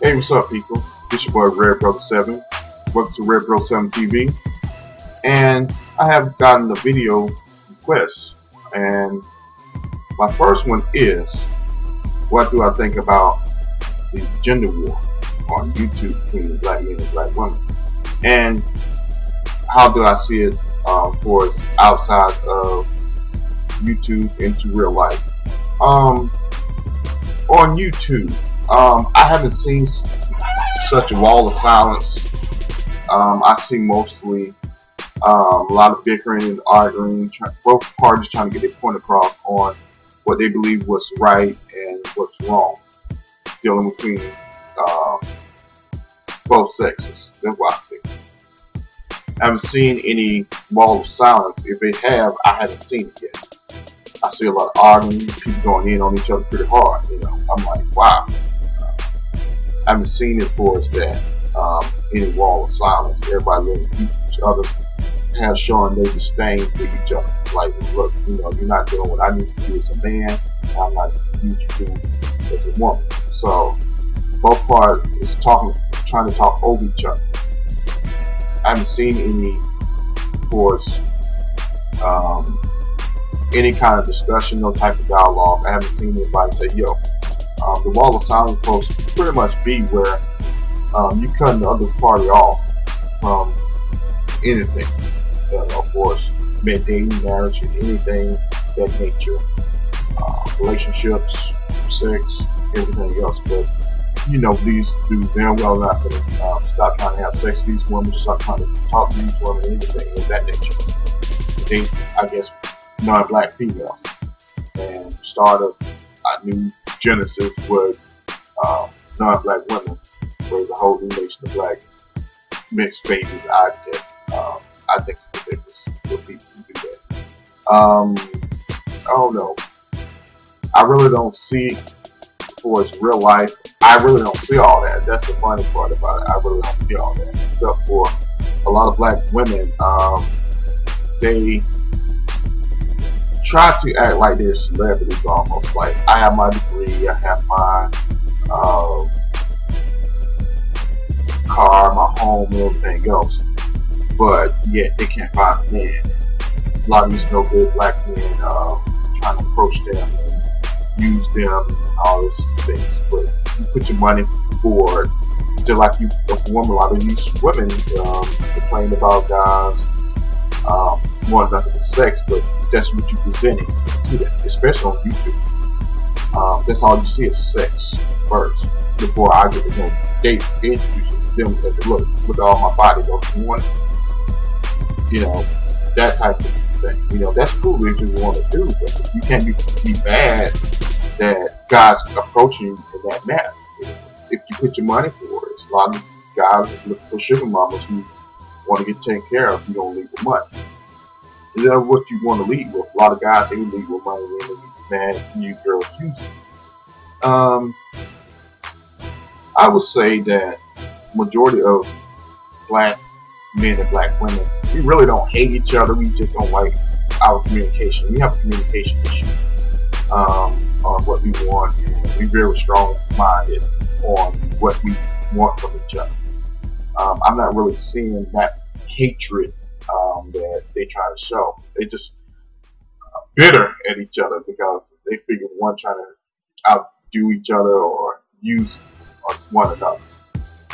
Hey, what's up, people? This your boy Red Brother 7. Welcome to Red Brother 7 TV. And I have gotten a video request. And my first one is, what do I think about the gender war on YouTube between black men and black women? And how do I see it for outside of YouTube into real life? On YouTube, I haven't seen such a wall of silence. I see mostly a lot of bickering and arguing, both parties trying to get their point across on what they believe was right and what's wrong, dealing between both sexes. That's what I see. I haven't seen any wall of silence. If they have, I haven't seen it yet. I see a lot of arguing, people going in on each other pretty hard. I'm like, wow. I haven't seen it for us that any wall of silence. Everybody letting each other have showing their disdain for each other. Like, look, you're not doing what I need to do as a man, and I'm not used to do as a woman. So both parties is trying to talk over each other. I haven't seen any, of course, any kind of discussion, no type of dialogue. I haven't seen anybody say, yo, the wall of silence supposed to pretty much be where you cut the other party off from anything. Of course, dating, marriage, and anything that nature, relationships, sex, everything else. But these dudes damn well not going to stop trying to have sex with these women, stop trying to talk to these women, anything of that nature. They, I guess, non-black female, and start a new genesis with non-black women, where the whole new nation of black mixed babies. I guess I think it's ridiculous for people to do that. I don't know. I really don't see for its real life. I really don't see all that. That's the funny part about it. I really don't see all that, except for a lot of black women. They try to act like they're celebrities almost. Like, I have my degree, I have my car, my home, and everything else, but yet they can't find a man. A lot of these no good black men trying to approach them and use them and all these things. But you put your money forward, just like you, a woman. A lot of these women complain about guys wanting nothing but sex, but that's what you're presenting to them, especially on YouTube. That's all you see is sex first before I get to date, introduce them. Look at all my body, don't you want it? That type of thing. That's cool if you want to do, but you can't be bad that guys approach you in that manner. If you put your money for it, a lot of guys look for sugar mamas who want to get taken care of. You don't leave with money. Is that what you want to lead with? A lot of guys, they lead with money when they get mad at you girls use it. I would say that majority of black men and black women, we really don't hate each other. We just don't like our communication. We have a communication issue on what we want, and we're very strong-minded on what we want from each other. I'm not really seeing that hatred that they try to show. They just bitter at each other because they figure one trying to outdo each other or use one another.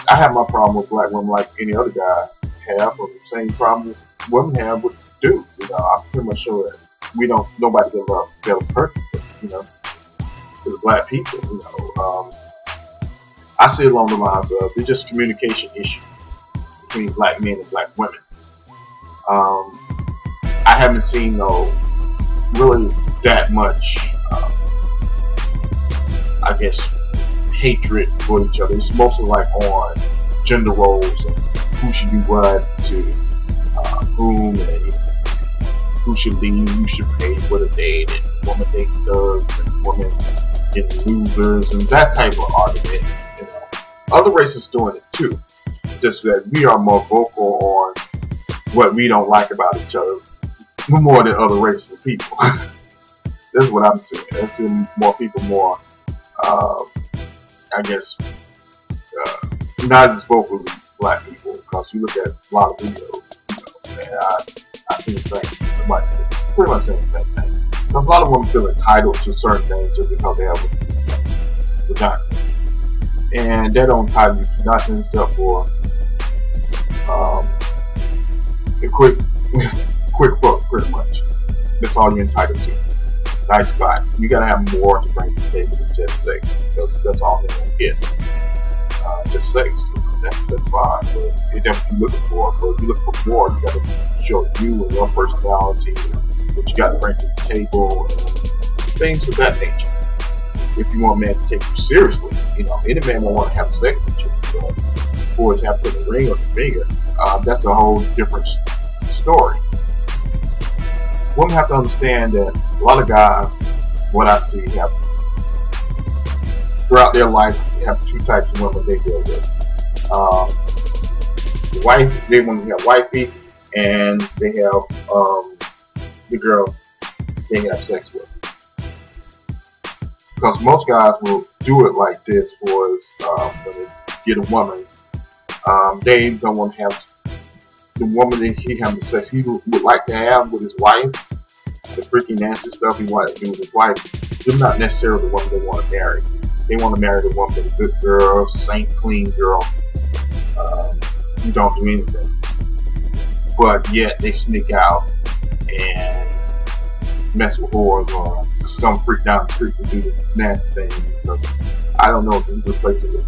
I have my problem with black women like any other guy have, or the same problem women have with dudes. I'm pretty much sure that nobody can love Bella perfectly, to the black people. I see it along the lines of it's just communication issue between black men and black women. I haven't seen really that much, I guess, hatred for each other. It's mostly like on gender roles and who should do what to whom, and who should lead, who should pay for the date, and women date thugs and women get losers, and that type of argument. Other races doing it too, just that we are more vocal on what we don't like about each other more than other races of people. That's what I'm seeing. I'm seeing more people more, I guess, not just vocally black people, because you look at a lot of videos, and I see the same, pretty much saying the same thing. Because a lot of women feel entitled to certain things just because they have a vagina, and they don't entitle you to nothing except for a quick fuck, pretty much. That's all you're entitled to. Nice spot. You gotta have more to bring to the table than just sex. That's all they're gonna get. Just sex. That's fine. But it's what you're looking for. But if you look for more, you gotta show you and your personality, what you gotta bring to the table, and things of that nature. If you want a man to take you seriously, any man will want to have sex with you. But for it to have to put a ring on the finger, that's a whole different story. Women have to understand that a lot of guys, what I see, have throughout their life, they have two types of women they deal with. They want to have wifey, and they have the girl they have sex with. Because most guys will do it like this for when they get a woman. They don't want to have the woman that he having sex he would like to have with his wife, the freaking nasty stuff he wanted to do with his wife. They're not necessarily the woman they want to marry. They want to marry the woman that's a good girl, saint, clean girl, who don't do anything. But yet they sneak out and mess with whores or some freak down the street to do the nasty thing. So I don't know if this is replacing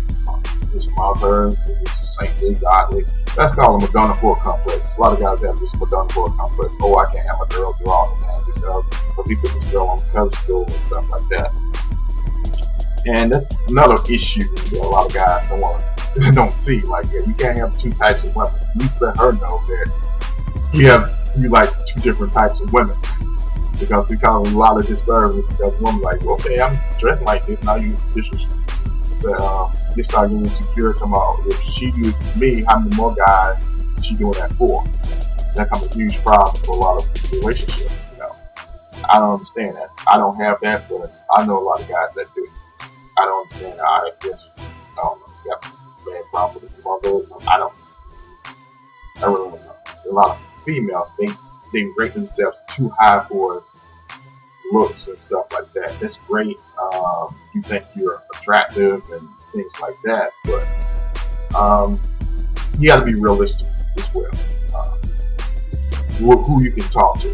his mother, his saintly, godly. That's called a Madonna Whore complex. A lot of guys have this Madonna Whore complex. Oh, I can't have a girl do all the nasty stuff, but he put this girl on the pedestal and stuff like that. And that's another issue that a lot of guys don't see. Like, you can't have two types of women. At least let her know that you like two different types of women. Because it causes a lot of disturbance. Because women like, okay, I'm dressed like this, now you start getting insecure. Come out, if she used me, how many more guys is she doing that for? That becomes a huge problem for a lot of relationships. I don't understand that. I don't have that, but I know a lot of guys that do. I don't understand. I don't know. You got a bad problem with his mother. I really don't know. A lot of females, they rate themselves too high for looks and stuff like that. That's great. You think you're attractive and things like that, but you got to be realistic as well. Who you can talk to,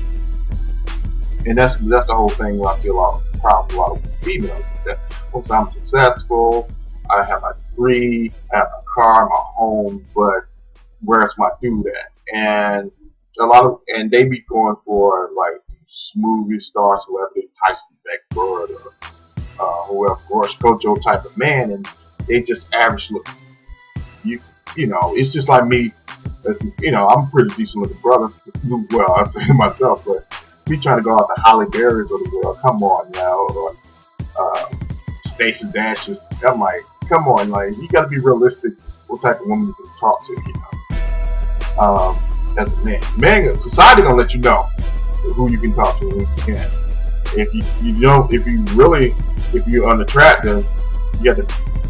and that's the whole thing. Where I see a lot of problems, a lot of females. That once I'm successful, I have my degree, I have my car, my home, but where's my dude at? And they be going for like movie star, celebrity, Tyson Beckford, or whoever, Boris Kojo type of man, and they just average look. It's just like me. I'm a pretty decent looking brother. Well, I say to myself, but me trying to go out to Holly Berry of the world, come on now, or Stacey Dashes. I'm like, come on, like, you got to be realistic. What type of woman you can talk to, as a man. Society gonna let you know who you can talk to and who you can't. If you're unattractive, you got to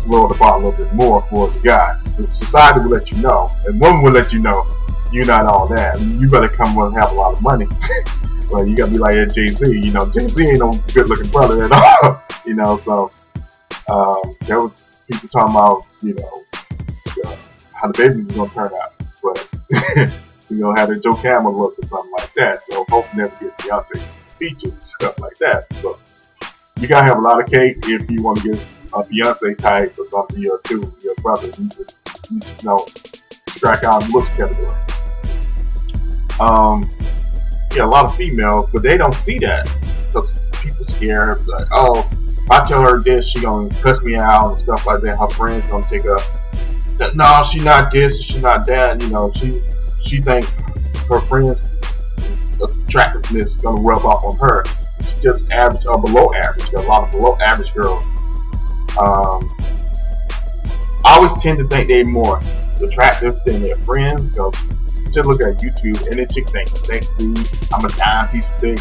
lower the bar a little bit more for the guy. Society will let you know, and women will let you know you're not all that. You better come and have a lot of money. Well, you gotta be like Jay-Z. Jay-Z ain't no good looking brother at all. So there was people talking about, how the baby was gonna turn out, but had a Joe Camel look or something like that. So hopefully never get Beyonce features and stuff like that. So you gotta have a lot of cake if you want to get a Beyonce type or something, your brother. You just strike out in the looks category. A lot of females, but they don't see that because people scared. Like, oh, if I tell her this, she gonna cuss me out and stuff like that. Her friends gonna take her. No, she not this, she not that. She think her friends' attractiveness is gonna rub off on her. She's just average or below average. There are a lot of below average girls. I always tend to think they're more attractive than their friends because just look at YouTube and the chick think sexy, I'm a dime piece of stick.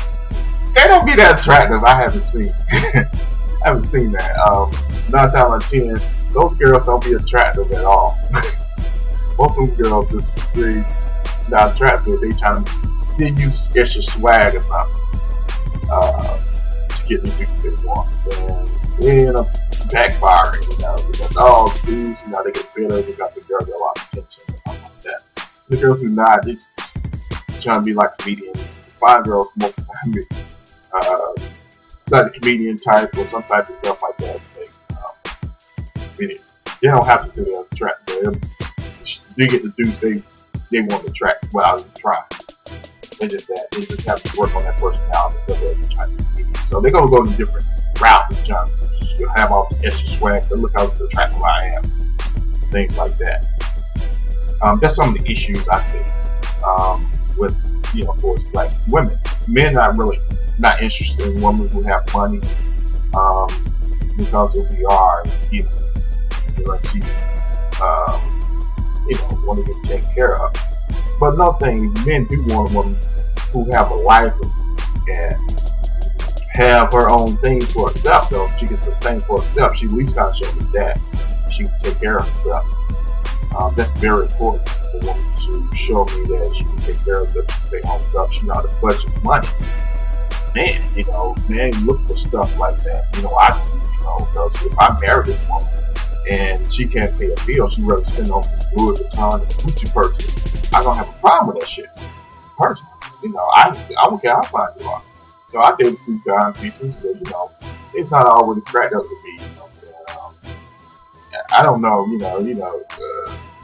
They don't be that attractive. I haven't seen. I haven't seen that. 9 times out of 10, those girls don't be attractive at all. Most of them girls just really not attractive. They trying to use extra swag or something to get the people they want. And they end up backfiring, because all dudes, they get better, they got the girls a lot of attention and stuff like that. The girls do not, they trying to be like comedians. Find girls most of the time, like the comedian type or some type of stuff like that. They don't have to attract them. They get the dudes they want to attract without even trying. They just have to work on that personality. So they're gonna go to different routes. You'll have all the extra swag, but look how attractive I am. Things like that. That's some of the issues I think with of course, black women. Men not interested in women who have money because if we are, want to get taken care of. But another thing, men do want a woman who have a life and have her own things for herself, though. She can sustain for herself. She at least got to show me that she can take care of herself. That's very important for a woman to show me that she can take care of herself, she can stay home stuff, she knows how to budget money. Man, look for stuff like that. Because if I marry this woman and she can't pay a bill, she rather spend on Louis Vuitton and Gucci purchase, I'm gonna have a problem with that shit. Personally, I don't care how fine you are. So I did a few dime pieces, but it's not always cracked up to me. I don't know,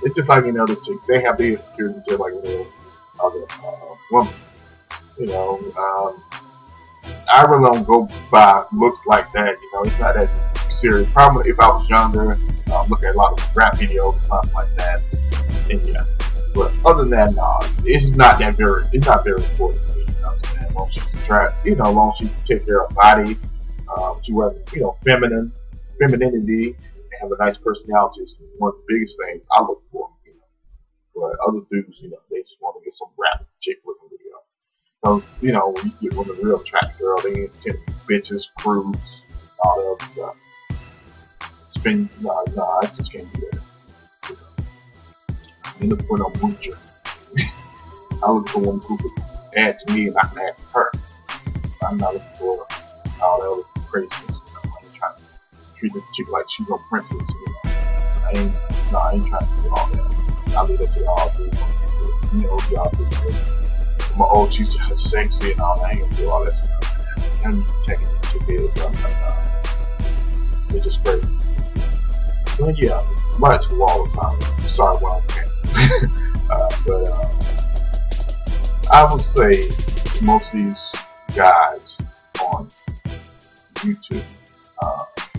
it's just like the chicks. They have their insecurities just like any other woman. I really don't go by looks like that. It's not that serious. Probably if I was younger, look at a lot of rap videos and stuff like that. And yeah, but other than that, no, it's not very important to me. As long as she's attractive, as long as she can take care of her body, she was, femininity, and have a nice personality is one of the biggest things I look for. But other dudes, they just want to get some rap chick looking video. So, when you get with a real attractive girl, they ain't bitches, crews, all that other stuff. I just can't do that. I look for no moocher. I look for one who could add to me and I can add to her. I'm not looking for all that other craziness. I'm trying to treat this chick like she's a princess. I ain't trying to do all that. I leave that to y'all do. Y'all do. She's just sexy and all that. I ain't gonna do all that stuff. I'm taking it to bed. It's just crazy. But yeah, I'm right to all the time. Sorry, well, but I would say most of these guys on YouTube,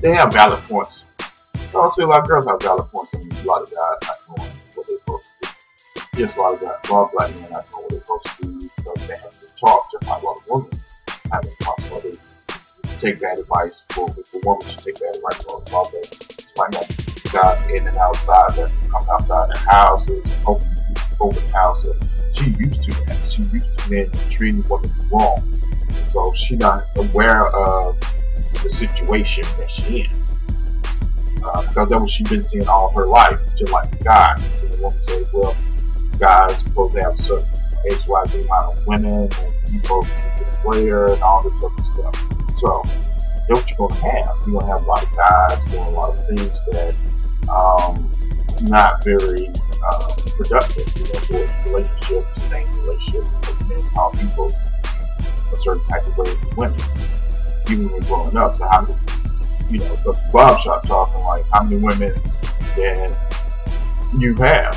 they have valid points. So I'll say a lot of girls have valid points, and a lot of guys not knowing what they're supposed to do. Yes, a lot of black men not knowing what they're supposed to do because they have to talk just like a lot of women have to talk. So they take bad advice for women should take bad advice for a like that. Guys in and outside that come outside their houses, open houses. She used to that. She used to men treating women wrong. So she's not aware of the situation that she's in. Because that's what she's been seeing all her life, just like the guy. So the woman says, well, guys supposed to have a certain XYZ amount of women, and you supposed to be a player, and all this other stuff. So that's what you're going to have. You're going to have a lot of guys doing a lot of things that not very productive, for relationships, staying relationships, because men call people a certain type of way with women, even when growing up. So how many, the barbershop talking like how many women that you have,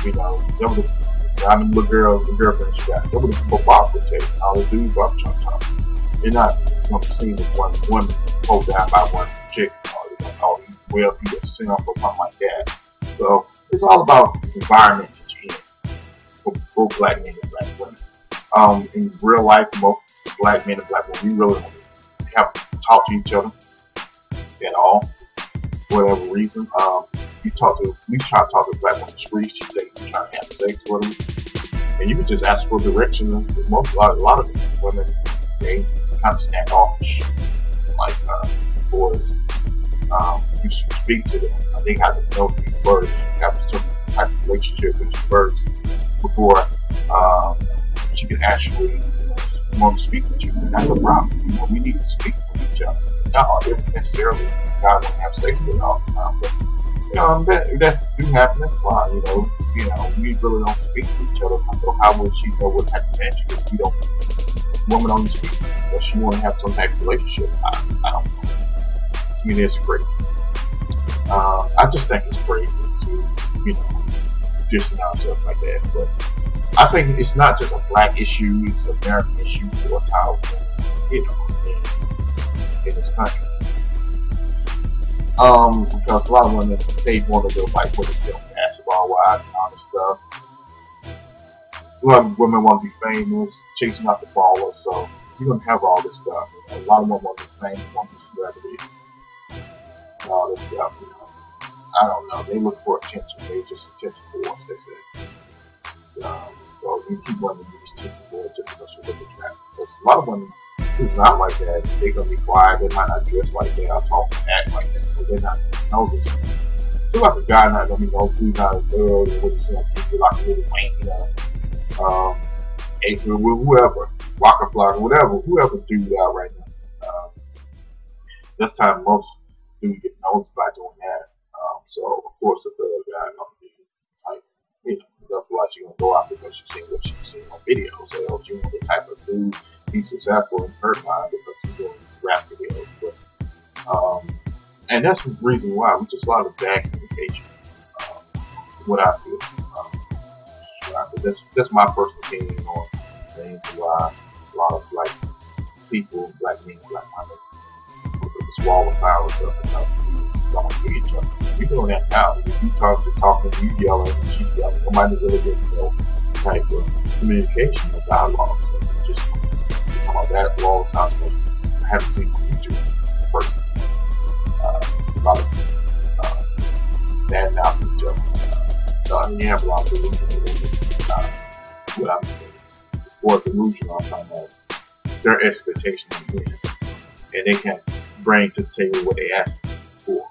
how many little girls and girlfriends you got. That would have been barber tape. All the dudes barbershop talking. You're not going to see this one woman pulled down by one chick, or well, be a simp or something like that. So it's all about the environment that you're in for both black men and black women. In real life, most black men and black women, we really have to talk to each other at all, for whatever reason. We try to talk to black women in the streets. She say you trying to have sex with them, and you can just ask for direction. A lot of women, they kind of standoffish, like boys. You speak to them. They got to know these birds, have a certain type of relationship with these birds before she can actually want to speak with you. And that's a problem. We need to speak with each other. Not necessarily God won't have sex with all the time, but that do happen. That's fine. We really don't speak to each other. So how would she know what type of man she is? We don't. Woman only speak, but she want to have some type of relationship. I don't know. I mean, it's crazy. I just think it's crazy to dissing ourselves like that. But I think it's not just a black issue; it's an American issue for how in this country. Because a lot of women, they want to go like for themselves, basketball wise and all this stuff. A lot of women want to be famous, chasing out the baller, so you're gonna have all this stuff. A lot of women want to be famous, want to be celebrity, and all this stuff. I don't know. They look for attention. They just attention for what they say. So we keep wanting to use attention for it just because we look at that. Because a lot of women who's not like that, they're gonna be quiet. They might not dress like that, or talk and act like that. So they're not gonna know this. Just like a guy not gonna be no food, not a girl, or what he's gonna be like a little wank, whoever, Waka Flocka, whatever, whoever dude out right now. This time most dudes get noticed by doing that. So of course the third guy gonna be like, that's why she's gonna go out because she's seen what she's seen on videos. So she wants the type of dude he's successful in her mind because he's doing rap videos. But and that's the reason why we just a lot of bad communication. What I feel. That's my personal opinion on things why a lot of black people, black men, black women, with this wall of power stuff because we don't hear each other. We're doing that now. If you talking, you yelling, she's yelling. Nobody really gets no type of communication or dialogue. So just about that wall of power stuff. I haven't seen on YouTube personally. A lot of bad mouth each other. You have a lot of delusional women. What I'm saying, or delusional, I'm talking about their expectations of men, and they can't bring to the table what they ask for.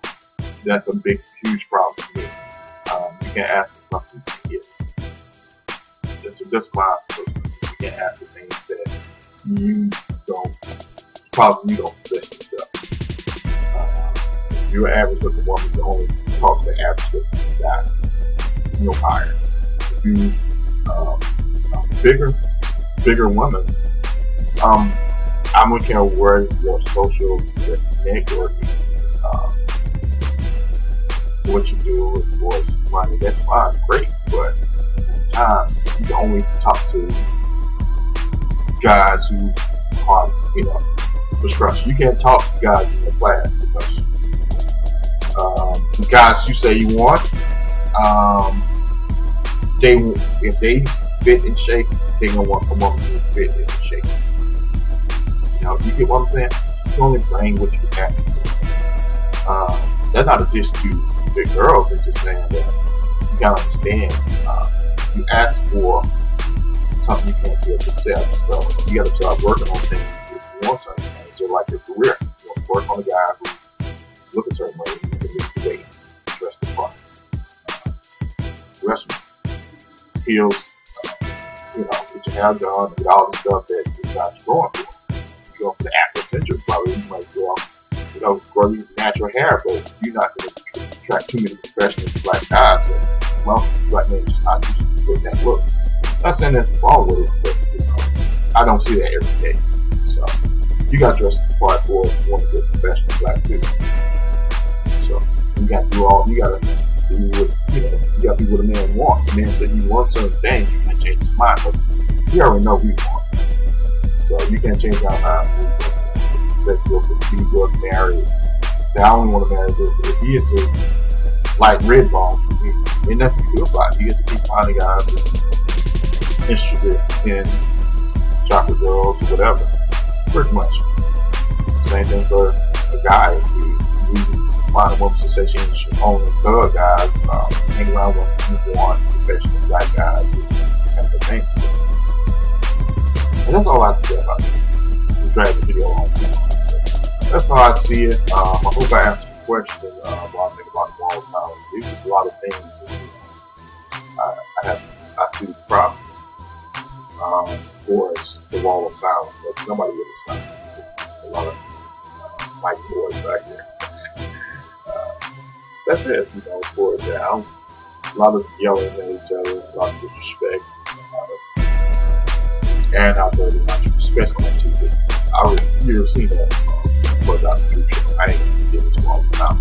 That's a big, huge problem for me. You can't ask for something you get. That's why you can't ask for things that you don't possess yourself. If you're average with a woman, you only talk to the average with a guy. No higher. If you bigger women, I don't care where your social connect or what you do as far as money, that's fine, great, but at the same time, you can only talk to guys who are, for structure. You can't talk to guys in the class because the guys you say you want, if they fit in shape, they gonna want a woman who fit in shape. You get what I'm saying? You only bring what you have. That's not a diss to big girls. It's just saying that you gotta understand. You ask for something you can't give yourself, so you gotta start working on things if you want something. It's just like your career. You want to work on a guy who look a certain way, you can lose the weight, dress the part, heels. Get your hair done, get all the stuff that you're going for. If you're going for the Afrocentric, probably you might grow your natural hair, but you're not going to attract too many professional black guys. So most black men just not used to that look. Not saying that's wrong with it, but I don't see that every day. So you got to dress the part for one of the professional black people. So you got to do what you got to be what a man wants. A man said he wants certain things, you can't change his mind, but you already know what he wants. So you can't change our mind. Said he was married. Say, I only want to marry this, but if he is like red bone, ain't nothing to do about it. He gets to keep finding guys who's interested in chocolate girls or whatever. Pretty much. Same thing for a guy. If you find a woman to say she's only thug guys, hang around with you want professional black guys, kind of thing. And that's all I have to say about it. We drag the video on too long. So that's how I see it. I hope I answered the question while I think about the wall There's just a lot of things that, I see the problem. For the wall of silence, but nobody really silent. A lot of white boys back there. That's it, for that. A lot of yelling at each other, a lot of disrespect, and how dirty not especially on TV. I really never seen that without the truth show. I ain't gonna get into Wall of Sound.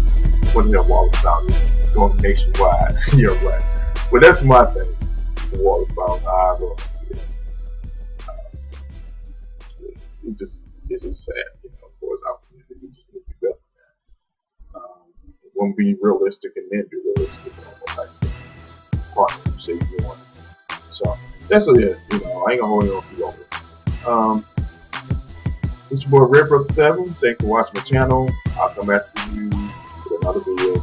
What the hell Wall of Sound is going nationwide. You're right. But that's my thing. The Wall of Sound, I will. It's just sad, of course, our community, we just need to be better. When we be realistic and then be realistic, like partner say you want. So that's it, I ain't gonna hold it on too long. It's your boy Red Brother 7. Thanks for watching my channel. I'll come after you with another video. In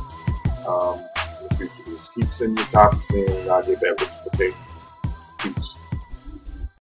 the future, just keep sending your topics in and I'll get back with you. Okay.